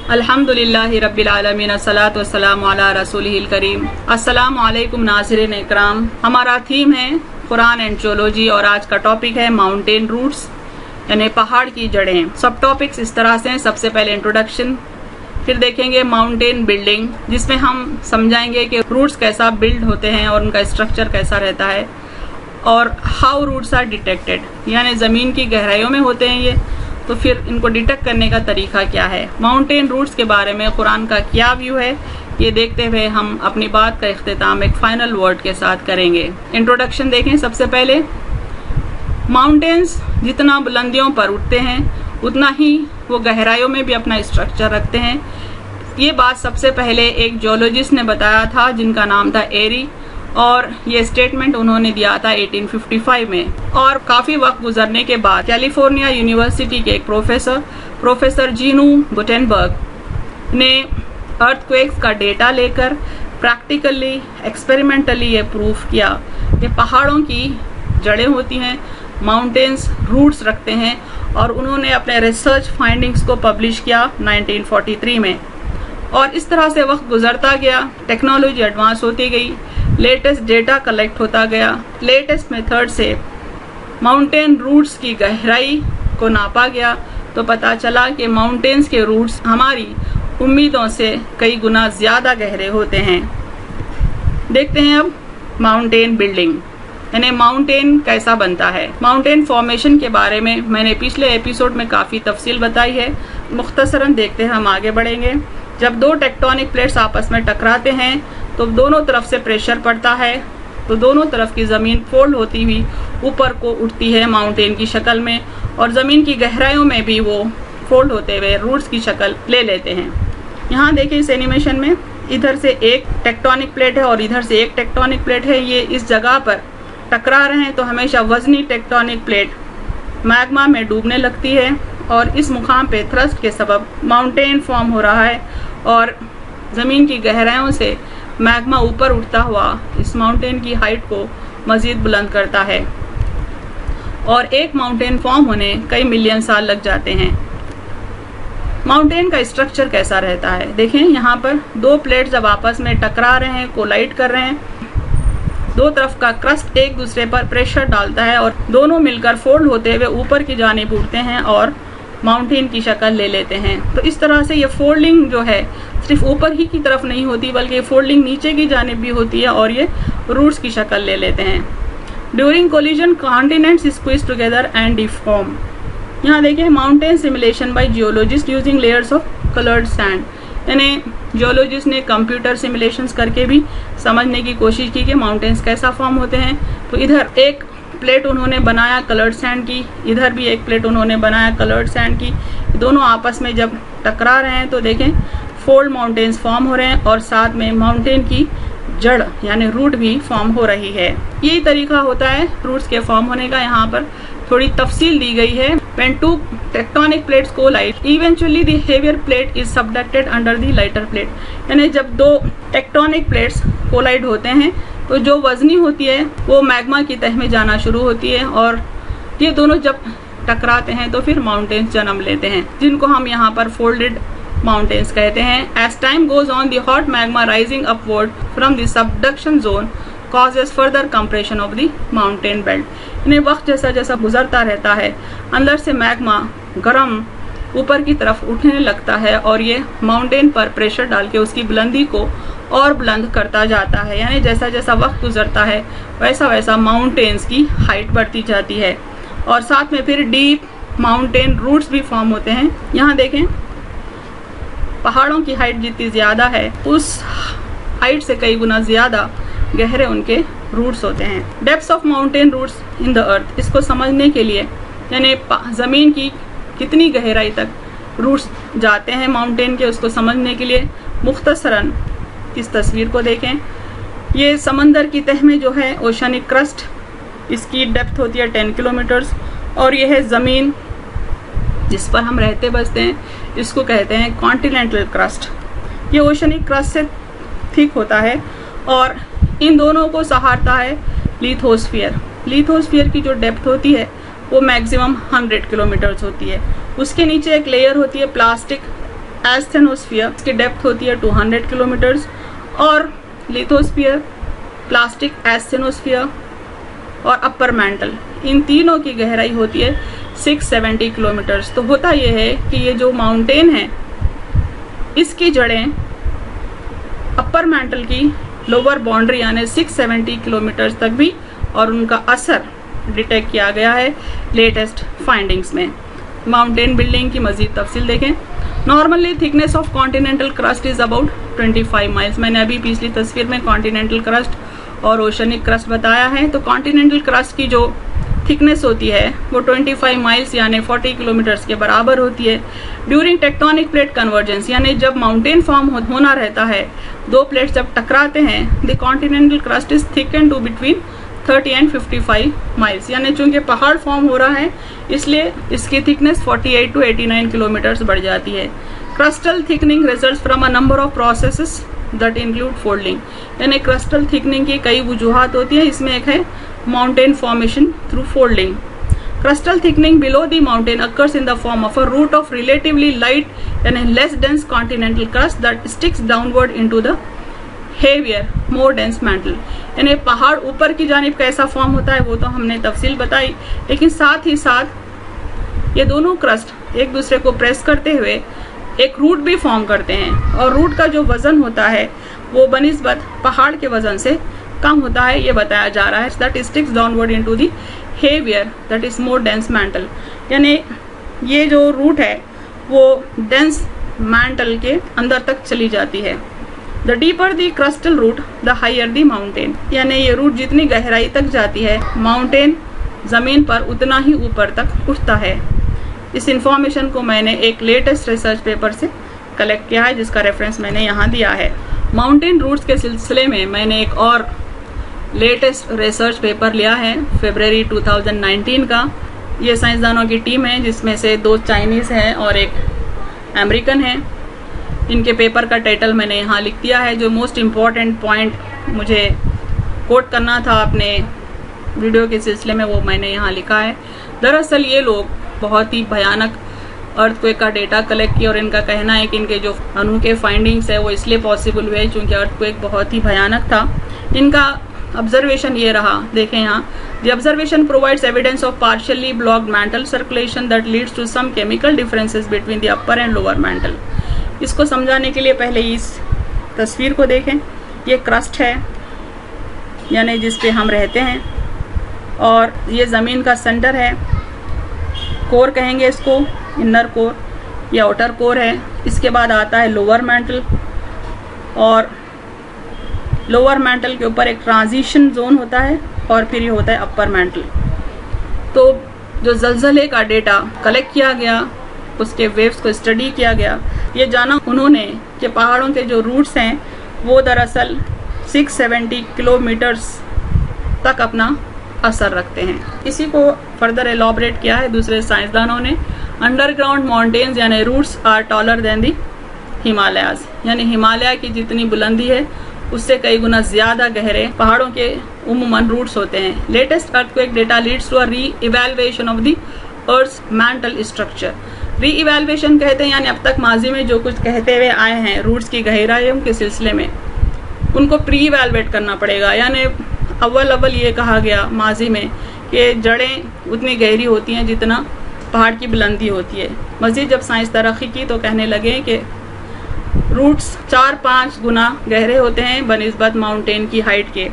अल्हम्दुलिल्लाहि रब्बिल आलमीन अस्सलातु वस्सलामु अला रसूलिहिल करीम। अस्सलामु अलैकुम नाज़रीन इकराम। हमारा थीम है कुरान एंड जियोलॉजी और आज का टॉपिक है माउंटेन रूट्स यानी पहाड़ की जड़ें। सब टॉपिक्स इस तरह से हैं। सबसे पहले इंट्रोडक्शन, फिर देखेंगे माउंटेन बिल्डिंग जिसमें हम समझाएंगे कि रूट्स कैसा बिल्ड होते हैं और उनका स्ट्रक्चर कैसा रहता है, और हाउ रूट्स आर डिटेक्टेड यानी ज़मीन की गहराइयों में होते हैं ये, तो फिर इनको डिटेक्ट करने का तरीका क्या है। माउंटेन रूट्स के बारे में कुरान का क्या व्यू है ये देखते हुए हम अपनी बात का इख्तिताम एक फाइनल वर्ड के साथ करेंगे। इंट्रोडक्शन देखें। सबसे पहले माउंटेन्स जितना बुलंदियों पर उठते हैं उतना ही वो गहराइयों में भी अपना स्ट्रक्चर रखते हैं। ये बात सबसे पहले एक जियोलॉजिस्ट ने बताया था जिनका नाम था एरी, और ये स्टेटमेंट उन्होंने दिया था 1855 में। और काफ़ी वक्त गुजरने के बाद कैलिफोर्निया यूनिवर्सिटी के एक प्रोफेसर जीनू गुटेनबर्ग ने अर्थक्वेक्स का डेटा लेकर प्रैक्टिकली एक्सपेरिमेंटली ये प्रूफ किया कि पहाड़ों की जड़ें होती हैं, माउंटेन्स रूट्स रखते हैं, और उन्होंने अपने रिसर्च फाइंडिंग्स को पब्लिश किया 1943 में। और इस तरह से वक्त गुजरता गया, टेक्नोलॉजी एडवांस होती गई, लेटेस्ट डेटा कलेक्ट होता गया, लेटेस्ट मेथड से माउंटेन रूट्स की गहराई को नापा गया, तो पता चला कि माउंटेन्स के रूट्स हमारी उम्मीदों से कई गुना ज़्यादा गहरे होते हैं। देखते हैं अब माउंटेन बिल्डिंग यानी माउंटेन कैसा बनता है। माउंटेन फॉर्मेशन के बारे में मैंने पिछले एपिसोड में काफ़ी तफसील बताई है। मुख्तसरन देखते हैं, हम आगे बढ़ेंगे। जब दो टेक्टोनिक प्लेट्स आपस में टकराते हैं तो दोनों तरफ से प्रेशर पड़ता है, तो दोनों तरफ की ज़मीन फोल्ड होती हुई ऊपर को उठती है माउंटेन की शक्ल में, और ज़मीन की गहराइयों में भी वो फोल्ड होते हुए रूट्स की शक्ल ले लेते हैं। यहाँ देखिए इस एनिमेशन में इधर से एक टेक्टोनिक प्लेट है और इधर से एक टेक्टोनिक प्लेट है। ये इस जगह पर टकरा रहे हैं तो हमेशा वजनी टेक्टोनिक प्लेट मैग्मा में डूबने लगती है, और इस मुकाम पे थ्रस्ट के सबब माउंटेन फॉर्म हो रहा है, और ज़मीन की गहराइयों से मैग्मा ऊपर उठता हुआ इस माउंटेन की हाइट को मज़ीद बुलंद करता है, और एक माउंटेन फॉर्म होने कई मिलियन साल लग जाते हैं। माउंटेन का स्ट्रक्चर कैसा रहता है देखें। यहाँ पर दो प्लेट जब आपस में टकरा रहे हैं, कोलाइड कर रहे हैं, दो तरफ का क्रस्ट एक दूसरे पर प्रेशर डालता है और दोनों मिलकर फोल्ड होते हुए ऊपर की जानिब उठते हैं और माउंटेन की शक्ल ले लेते हैं। तो इस तरह से ये फोल्डिंग जो है सिर्फ ऊपर ही की तरफ नहीं होती बल्कि ये फोल्डिंग नीचे की जानिब भी होती है और ये रूट्स की शक्ल ले लेते हैं। During collision continents squeeze together and deform. यहाँ देखिए mountain simulation by geologist using layers of coloured sand, यानी जियोलॉजिस्ट ने कंप्यूटर सिमुलेशंस करके भी समझने की कोशिश की कि माउंटेन्स कैसा फॉर्म होते हैं। तो इधर एक प्लेट उन्होंने बनाया कलर्ड सैंड की, इधर भी एक प्लेट उन्होंने बनाया कलर्ड सैंड की। दोनों आपस में जब टकरा रहे हैं तो देखें फोल्ड माउंटेन्स फॉर्म हो रहे हैं और साथ में माउंटेन की जड़ यानी रूट भी फॉर्म हो रही है। यही तरीका होता है रूट्स के फॉर्म होने का। यहाँ पर थोड़ी तफसील दी गई है। When two tectonic plates collide, eventually the heavier plate is subducted under the lighter plate। यानी जब दो टेक्टोनिक प्लेट्स कोलाइड होते हैं तो जो वजनी होती है वो मैग्मा की तह में जाना शुरू होती है, और ये दोनों जब टकराते हैं तो फिर माउंटेन्स जन्म लेते हैं, जिनको हम यहाँ पर फोल्डेड माउंटेन्स कहते हैं। As time goes on, the hot magma rising upward from the subduction zone causes further compression of the mountain belt। यानी वक्त जैसा जैसा गुजरता रहता है अंदर से मैग्मा गर्म ऊपर की तरफ उठने लगता है और ये माउंटेन पर प्रेशर डाल के उसकी बुलंदी को और बुलंद करता जाता है। यानी जैसा जैसा वक्त गुजरता है वैसा वैसा माउंटेन्स की हाइट बढ़ती जाती है, और साथ में फिर डीप माउंटेन रूट्स भी फॉर्म होते हैं। यहाँ देखें पहाड़ों की हाइट जितनी ज़्यादा है उस हाइट से कई गुना ज़्यादा गहरे उनके रूट्स होते हैं। Depths of mountain roots in the earth, इसको समझने के लिए यानी ज़मीन की कितनी गहराई तक रूट्स जाते हैं माउंटेन के, उसको समझने के लिए मुख्तसरन इस तस्वीर को देखें। ये समंदर की तह में जो है ओशनिक क्रस्ट, इसकी डेप्थ होती है 10 किलोमीटर्स, और यह है ज़मीन जिस पर हम रहते बसते हैं, इसको कहते हैं कॉन्टिनेंटल क्रस्ट। ये ओशनिक क्रस्ट से थिक होता है और इन दोनों को सहारता है लिथोस्फीयर। लिथोस्फीयर की जो डेप्थ होती है वो मैक्सिमम 100 किलोमीटर्स होती है। उसके नीचे एक लेयर होती है प्लास्टिक एस्थेनोस्फीयर की डेप्थ होती है 200 किलोमीटर्स, और लिथोस्फीयर, प्लास्टिक एस्थेनोस्फीयर और अपर मैंटल, इन तीनों की गहराई होती है 670 किलोमीटर्स। तो होता यह है कि ये जो माउंटेन है इसकी जड़ें अपर मैंटल की लोअर बाउंड्री यानी 670 किलोमीटर्स तक भी, और उनका असर डिटेक्ट किया गया है लेटेस्ट फाइंडिंग्स में। माउंटेन बिल्डिंग की मजीद तफसील देखें। Normally thickness of continental crust is about 25 miles. मैंने अभी पिछली तस्वीर में कॉन्टिनेंटल क्रस्ट और ओशनिक क्रस्ट बताया है। तो कॉन्टिनेंटल क्रस्ट की जो थिकनेस होती है वो 25 माइल्स यानी 40 किलोमीटर्स के बराबर होती है। ड्यूरिंग टेक्टोनिक प्लेट कन्वर्जेंस यानी जब माउंटेन फॉर्म होना रहता है, दो प्लेट्स जब टकराते हैं, the continental crust is thicken to between 30 and 55 miles, यानी चूंकि पहाड़ फॉर्म हो रहा है इसलिए इसकी थिकनेस 48 टू 89 किलोमीटर्स बढ़ जाती है। Crustal thickening results from a number of processes that include folding, यानी क्रस्टल थिकनिंग की कई वजूहात होती है, इसमें एक है mountain formation through folding. Crustal thickening below the mountain occurs in the form of a root of relatively light and less dense continental crust that sticks downward into the heavier, more dense mantle। यानी पहाड़ ऊपर की जानिब कैसा form होता है वो तो हमने तफसील बताई, लेकिन साथ ही साथ ये दोनों क्रस्ट एक दूसरे को प्रेस करते हुए एक रूट भी फॉर्म करते हैं, और रूट का जो वजन होता है वो बनिस्बत पहाड़ के वजन से कम होता है, ये बताया जा रहा है। That sticks downward into the heavier that is more dense mantle, यानी ये जो रूट है वो डेंस मैंटल के अंदर तक चली जाती है। The deeper the crustal root the higher the mountain, यानी ये रूट जितनी गहराई तक जाती है माउंटेन जमीन पर उतना ही ऊपर तक उठता है। इस इंफॉर्मेशन को मैंने एक लेटेस्ट रिसर्च पेपर से कलेक्ट किया है जिसका रेफरेंस मैंने यहाँ दिया है। माउंटेन रूट्स के सिलसिले में मैंने एक और लेटेस्ट रिसर्च पेपर लिया है फरवरी 2019 का। ये साइंसदानों की टीम है जिसमें से 2 चाइनीज़ हैं और एक अमेरिकन है। इनके पेपर का टाइटल मैंने यहाँ लिख दिया है। जो मोस्ट इम्पॉर्टेंट पॉइंट मुझे कोट करना था अपने वीडियो के सिलसिले में वो मैंने यहाँ लिखा है। दरअसल ये लोग बहुत ही भयानक अर्थक्वेक का डेटा कलेक्ट किया और इनका कहना है कि इनके जो अनोखे फाइंडिंग्स है वो इसलिए पॉसिबल हुए क्योंकि अर्थक्वेक बहुत ही भयानक था। इनका ऑब्जर्वेशन ये रहा, देखें यहाँ, the observation provides evidence of partially blocked mantle circulation that leads to some chemical differences between the upper and lower mantle. इसको समझाने के लिए पहले इस तस्वीर को देखें। ये क्रस्ट है यानी जिस पे हम रहते हैं, और ये ज़मीन का सेंटर है, कोर कहेंगे इसको, इनर कोर या आउटर कोर है। इसके बाद आता है लोअर मैंटल, और लोअर मैंटल के ऊपर एक ट्रांजिशन जोन होता है, और फिर ये होता है अपर मैंटल। तो जो जलजले का डेटा कलेक्ट किया गया, उसके वेव्स को स्टडी किया गया, ये जाना उन्होंने कि पहाड़ों के जो रूट्स हैं वो दरअसल 670 किलोमीटर्स तक अपना असर रखते हैं। इसी को फर्दर एलॉबरेट किया है दूसरे साइंसदानों ने। अंडरग्राउंड माउंटेन्स यानी रूट्स आर टॉलर देन दी हिमालयाज, यानी हिमालय की जितनी बुलंदी है उससे कई गुना ज्यादा गहरे पहाड़ों के उमूमन रूट्स होते हैं। Latest earthquake data leads to a re evaluation of the earth mantle structure. Re evaluation कहते हैं यानी अब तक माजी में जो कुछ कहते हुए आए हैं रूट्स की गहराइयों के सिलसिले में, उनको प्री इवैल्यूएट करना पड़ेगा। यानी अव्वल ये कहा गया माजी में कि जड़ें उतनी गहरी होती हैं जितना पहाड़ की बुलंदी होती है। मज़ीद जब साइंस तरक्की की तो कहने लगे कि रूट्स 4-5 गुना गहरे होते हैं बनिस्बत माउंटेन की हाइट के।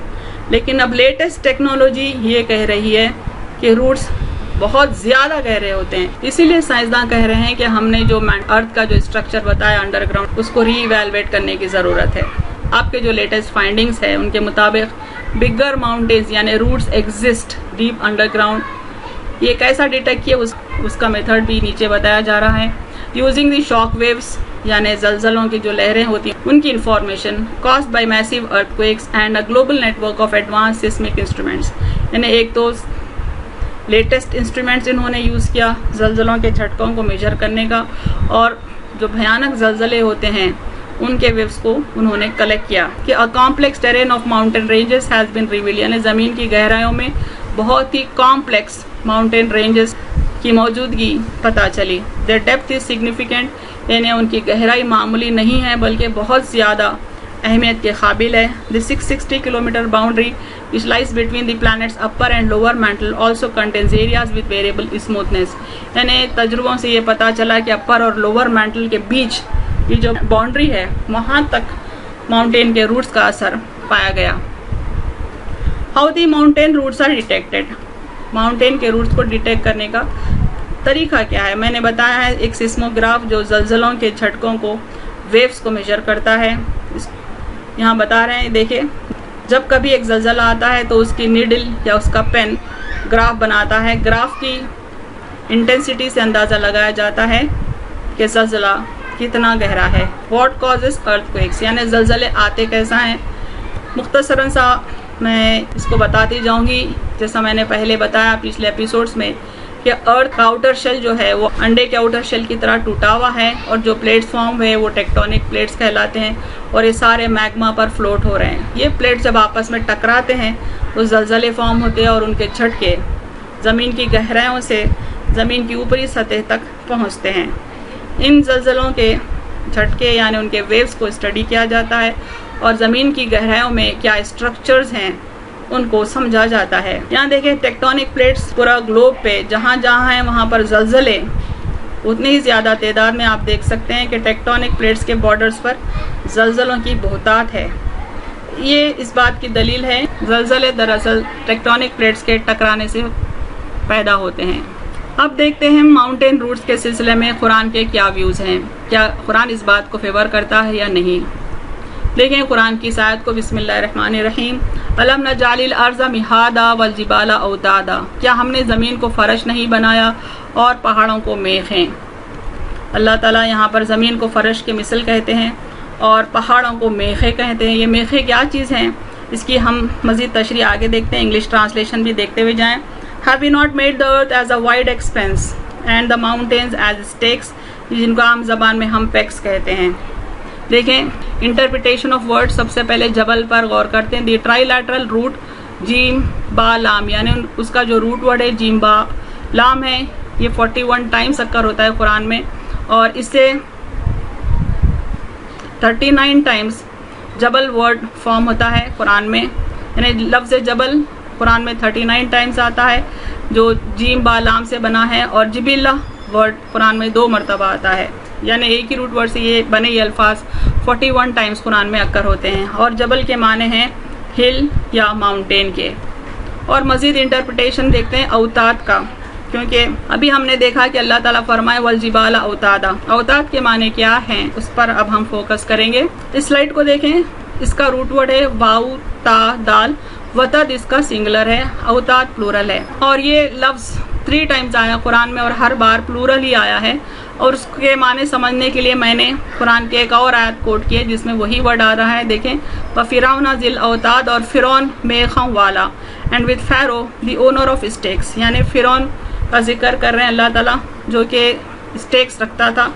लेकिन अब लेटेस्ट टेक्नोलॉजी ये कह रही है कि रूट्स बहुत ज़्यादा गहरे होते हैं। इसीलिए साइंसदान कह रहे हैं कि हमने जो अर्थ का जो स्ट्रक्चर बताया अंडरग्राउंड, उसको री इवैल्यूएट करने की ज़रूरत है। आपके जो लेटेस्ट फाइंडिंग्स है उनके मुताबिक बिगर माउंटेन्स यानी रूट्स एग्जिस्ट डीप अंडरग्राउंड। ये कैसा डिटेक्ट किया उसका मेथड भी नीचे बताया जा रहा है। यूजिंग द शॉक वेव्स यानी जलजलों की जो लहरें होती हैं उनकी information caused by massive earthquakes and a global network of advance seismic instruments. यानी एक तो लेटेस्ट इंस्ट्रूमेंट्स इन्होंने यूज़ किया जलजलों के झटकों को मेजर करने का, और जो भयानक जलजले होते हैं उनके वेव्स को उन्होंने कलेक्ट किया कि a complex terrain of mountain ranges has been revealed, यानी ज़मीन की गहराइयों में बहुत ही कॉम्प्लेक्स माउंटेन रेंजेस की मौजूदगी पता चली। देयर डेप्थ इज सिग्निफिकेंट यानी उनकी गहराई मामूली नहीं है बल्कि बहुत ज़्यादा अहमियत के काबिल है। The 660 kilometre boundary which lies between the planet's upper and lower mantle also contains areas with variable smoothness। यानी तजुर्बों से ये पता चला कि अपर और लोअर मैंटल के बीच ये जो बाउंड्री है वहाँ तक माउंटेन के रूट्स का असर पाया गया। How the mountain roots are detected. Mountain के रूट्स को डिटेक्ट करने का तरीका क्या है? मैंने बताया है एक सिस्मोग्राफ जो ज़लज़लों के झटकों को, वेव्स को मेजर करता है। यहाँ बता रहे हैं, देखिए, जब कभी एक ज़लज़ला आता है तो उसकी नीडल या उसका पेन ग्राफ बनाता है। ग्राफ की इंटेंसिटी से अंदाज़ा लगाया जाता है कि ज़लज़ला कितना गहरा है। व्हाट कॉजेस अर्थक्वेक्स, यानी ज़लज़ले आते कैसा हैं। मुख्तसरन सा मैं इसको बताती जाऊंगी। जैसा मैंने पहले बताया पिछले एपिसोड्स में कि अर्थ का आउटर शेल जो है वो अंडे के आउटर शेल की तरह टूटा हुआ है और जो प्लेट्स फॉर्म हुए वो टेक्टोनिक प्लेट्स कहलाते हैं और ये सारे मैग्मा पर फ्लोट हो रहे हैं। ये प्लेट्स जब आपस में टकराते हैं तो ज़लज़ले फॉर्म होते हैं और उनके झटके ज़मीन की गहराइयों से ज़मीन की ऊपरी सतह तक पहुँचते हैं। इन ज़लज़लों के झटके यानी उनके वेव्स को स्टडी किया जाता है और ज़मीन की गहराइयों में क्या स्ट्रक्चर्स हैं उनको समझा जाता है। यहाँ देखिए, टेक्टोनिक प्लेट्स पूरा ग्लोब पे जहाँ जहाँ हैं वहाँ पर ज़लज़ले उतनी ही ज़्यादा तादाद में आप देख सकते हैं कि टेक्टोनिक प्लेट्स के बॉर्डर्स पर ज़लज़लों की बहुतात है। ये इस बात की दलील है, ज़लज़ले दरअसल टेक्टोनिक प्लेट्स के टकराने से पैदा होते हैं। अब देखते हैं माउंटेन रूट्स के सिलसिले में कुरान के क्या व्यूज़ हैं। क्या कुरान इस बात को फेवर करता है या नहीं? देखें कुरान की आयत को, बिस्मिल्लाहिर्रहमानिर्रहीम। अलम नजालिल अर्ज़ मिहादा वल जिबाला औतादा, क्या हमने ज़मीन को फ़रश नहीं बनाया और पहाड़ों को मेखें। अल्लाह ताला यहाँ पर ज़मीन को फ़रश के मिसल कहते हैं और पहाड़ों को मेखे कहते हैं। ये मेखे क्या चीज़ हैं, इसकी हम मज़ीद तशरीह आगे देखते हैं, इंग्लिश ट्रांसलेशन भी देखते हुए जाएँ। Have we not made the earth as a wide expanse and the mountains as stakes, जिनको आम ज़बान में हम पेक्स कहते हैं। देखें, इंटरप्रिटेशन ऑफ वर्ड, सबसे पहले जबल पर गौर करते हैं। दी ट्राईलैटरल रूट जीम बा लाम, यानी उसका जो रूट वर्ड है जीम बा लाम है, ये 41 टाइम्स अक्कर होता है कुरान में और इससे 39 टाइम्स जबल वर्ड फॉर्म होता है कुरान में। यानी लफ्ज़ जबल कुरान में 39 टाइम्स आता है जो जीम बा लाम से बना है और जिबिल्ला वर्ड कुरान में 2 मरतबा आता है। यानी एक ही रूट वर्ड से ये बने ये अल्फाज 41 टाइम्स कुरान में अक्कर होते हैं और जबल के माने हैं हिल या माउंटेन के। और मज़ीद इंटरप्रिटेशन देखते हैं औताद का, क्योंकि अभी हमने देखा कि अल्लाह ताला फरमाए वल जिबाला औतादा, औताद के माने क्या हैं उस पर अब हम फोकस करेंगे। इस स्लाइड को देखें, इसका रूट वर्ड है वाउ ता दाल, वतद इसका सिंगुलर है, औताद प्लूरल है और ये लफ्ज़ 3 टाइम्स आया कुरान में और हर बार प्लूरल ही आया है। और उसके माने समझने के लिए मैंने कुरान के एक और आयत कोट की है जिसमें वही वर्ड आ रहा है। देखें, फ़िरौन ज़िल औताद और फ़िरौन मेखों वाला and with Pharaoh the owner of stakes, यानी फ़िरौन का जिक्र कर रहे हैं अल्लाह ताला जो कि स्टेक्स रखता था।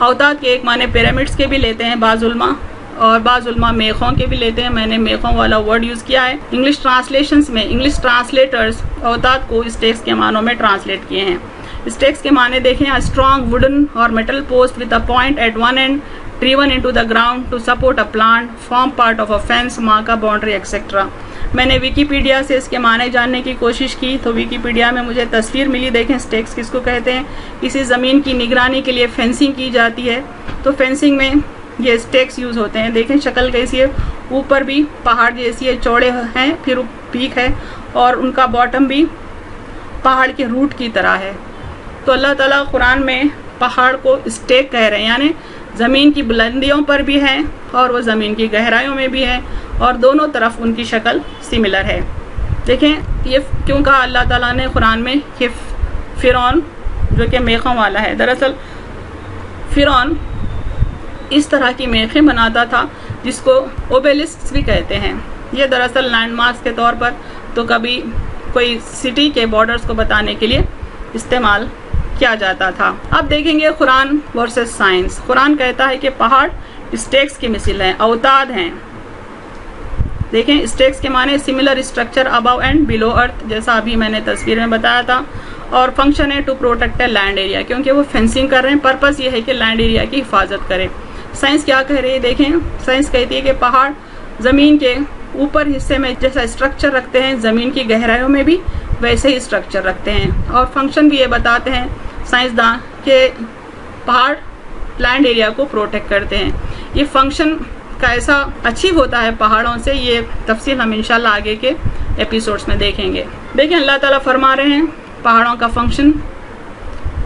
औताद के एक माने पिरामिड्स के भी लेते हैं बाज़ उलमा और बाज़ उलमा मेखों के भी लेते हैं। मैंने मेखों वाला वर्ड यूज़ किया है। इंग्लिश ट्रांसलेशंस में इंग्लिश ट्रांसलेटर्स औताद को स्टेक्स के मानों में ट्रांसलेट किए हैं। स्टेक्स के माने देखें, अ स्ट्रॉन्ग वुडन और metal post with a point at one end driven into the ground to support a plant, form part of a fence, mark a boundary etcetera. मैंने विकीपीडिया से इसके माने जानने की कोशिश की तो विकीपीडिया में मुझे तस्वीर मिली। देखें, स्टेक्स किसको कहते हैं। किसी ज़मीन की निगरानी के लिए फेंसिंग की जाती है तो फेंसिंग में ये स्टेक्स यूज़ होते हैं। देखें शक्ल कैसी है, ऊपर भी पहाड़ जैसी है, चौड़े हैं, फिर पीक है और उनका बॉटम भी पहाड़ के रूट की तरह है। तो अल्लाह ताला कुरान में पहाड़ को स्टेक कह रहे हैं, यानी ज़मीन की बुलंदियों पर भी है और वो ज़मीन की गहराइयों में भी है और दोनों तरफ उनकी शक्ल सिमिलर है। देखें ये क्यों कहा अल्लाह ताला ने कुरान में कि फ़िरौन जो कि मेखों वाला है। दरअसल फ़िरौन इस तरह की मेखें बनाता था जिसको ओबेलिस्क भी कहते हैं। ये दरअसल लैंडमार्क्स के तौर पर तो कभी कोई सिटी के बॉर्डर्स को बताने के लिए इस्तेमाल किया जाता था। अब देखेंगे कुरान वर्सेस साइंस। कुरान कहता है कि पहाड़ स्टेक्स की मिसाल हैं, औताद हैं। देखें, स्टेक्स के माने similar structure above and below अर्थ, जैसा अभी मैंने तस्वीर में बताया था। और फंक्शन है टू प्रोटेक्ट लैंड एरिया, क्योंकि वो फेंसिंग कर रहे हैं। पर्पस ये है कि लैंड एरिया की हिफाजत करें। साइंस क्या कह रही है देखें, साइंस कहती है कि पहाड़ ज़मीन के ऊपर हिस्से में जैसा स्ट्रक्चर रखते हैं, ज़मीन की गहराइयों में भी वैसे ही स्ट्रक्चर रखते हैं। और फंक्शन भी ये बताते हैं साइंसदान के पहाड़ लैंड एरिया को प्रोटेक्ट करते हैं। ये फंक्शन कैसा अचीव होता है पहाड़ों से, ये तफसील हम इंशाल्लाह आगे के एपिसोड्स में देखेंगे। देखिए अल्लाह ताला फरमा रहे हैं पहाड़ों का function,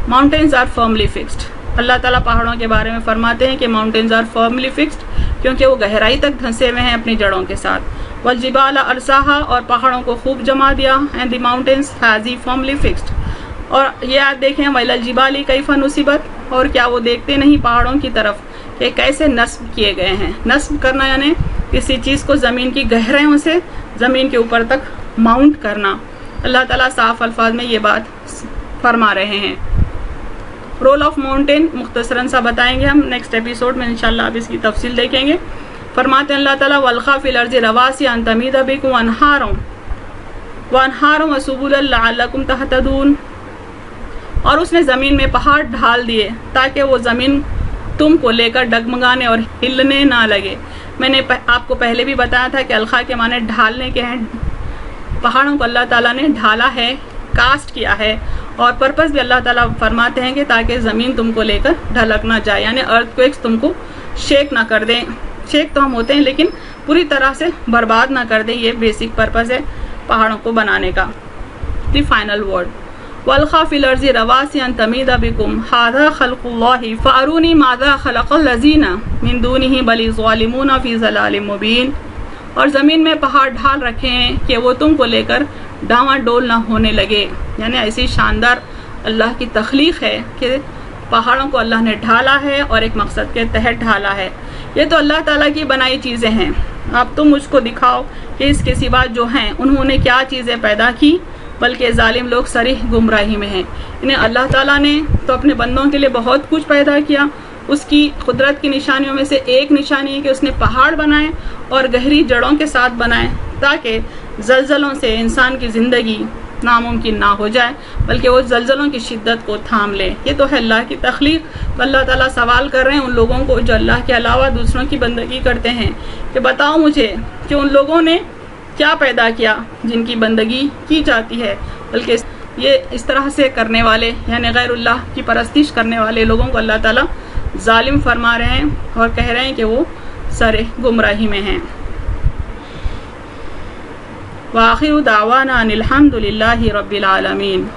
mountains are firmly fixed. अल्लाह ताला पहाड़ों के बारे में फरमाते हैं कि माउंटेन्स आर फर्मली फिक्स्ड, क्योंकि वो गहराई तक धंसे हुए हैं अपनी जड़ों के साथ। वल जिबाल अरसाहा, और पहाड़ों को खूब जमा दिया। And the mountains hazy firmly fixed. और ये आज देखें वैलल जिबाली कैफा नुसिबत, और क्या वो देखते नहीं पहाड़ों की तरफ कि कैसे नस्ब किए गए हैं। नस्ब करना यानी किसी चीज़ को ज़मीन की गहराइयों से ज़मीन के ऊपर तक माउंट करना। अल्लाह ताला साफ अल्फाज में ये बात फरमा रहे हैं। रोल ऑफ माउंटेन मुख्तसरन सा बताएंगे हम नेक्स्ट एपिसोड में इंशाल्लाह, आप इसकी तफसील देखेंगे। फरमाते हैं अल्लाह ताला वलखा फिल अर्ज़ि रवासी अन तमीदा बिकुम वअनहारुम वसुबुलन लअल्लकुम तहतदून। और उसने ज़मीन में पहाड़ ढाल दिए ताकि वो ज़मीन तुमको लेकर डगमगाने और हिलने ना लगे। मैंने आपको पहले भी बताया था कि अलखा के माने ढालने के हैं। पहाड़ों को अल्लाह ताला ने ढाला है, कास्ट किया है। और पर्पस भी अल्लाह ताला फरमाते हैं कि ताकि ज़मीन तुमको लेकर ढलक ना जाए, यानी अर्थक्वेक्स तुमको शेक ना कर दें। शेक तो हम होते हैं लेकिन पूरी तरह से बर्बाद ना कर दें। ये बेसिक पर्पस है पहाड़ों को बनाने का। द फाइनल वर्ड वलखा फिल अर्ज़ि रवासी अन तमीदा बिकुम हाज़ा खल्क़ुल्लाहि फ़अरूनी माज़ा खलक़ल लज़ीना मिन दूनिही बल ज़ालिमूना फ़ी ज़लालिम मुबीन। और ज़मीन में पहाड़ ढाल रखे हैं कि वो तुमको लेकर डावाडोल ना होने लगे। यानी ऐसी शानदार अल्लाह की तख्लीक है कि पहाड़ों को अल्लाह ने ढाला है और एक मकसद के तहत ढाला है। ये तो अल्लाह ताला की बनाई चीज़ें हैं। अब तुम मुझको दिखाओ कि इसके सिवा जो हैं उन्होंने क्या चीज़ें पैदा की, बल्कि जालिम लोग सरीह गुमराही में हैं। इन्हें अल्लाह ताला ने तो अपने बंदों के लिए बहुत कुछ पैदा किया। उसकी कुदरत की निशानियों में से एक निशानी है कि उसने पहाड़ बनाए और गहरी जड़ों के साथ बनाए, ताकि जलजलों से इंसान की ज़िंदगी नामुमकिन ना हो जाए, बल्कि वो जलजलों की शिद्दत को थाम ले। ये तो है अल्लाह की तख्लीक। तो अल्लाह ताला सवाल कर रहे हैं उन लोगों को जो अल्लाह के अलावा दूसरों की बंदगी करते हैं कि बताओ मुझे कि उन लोगों ने क्या पैदा किया जिनकी बंदगी की जाती है। बल्कि ये इस तरह से करने वाले यानी गैरुल्लाह की परस्तिश करने वाले लोगों को अल्लाह ताला जालिम फरमा रहे हैं और कह रहे हैं कि वो सरे गुमराही में हैं। व आखिरु दावाना अनिल हम्दुलिल्लाहि रब्बिल आलमीन।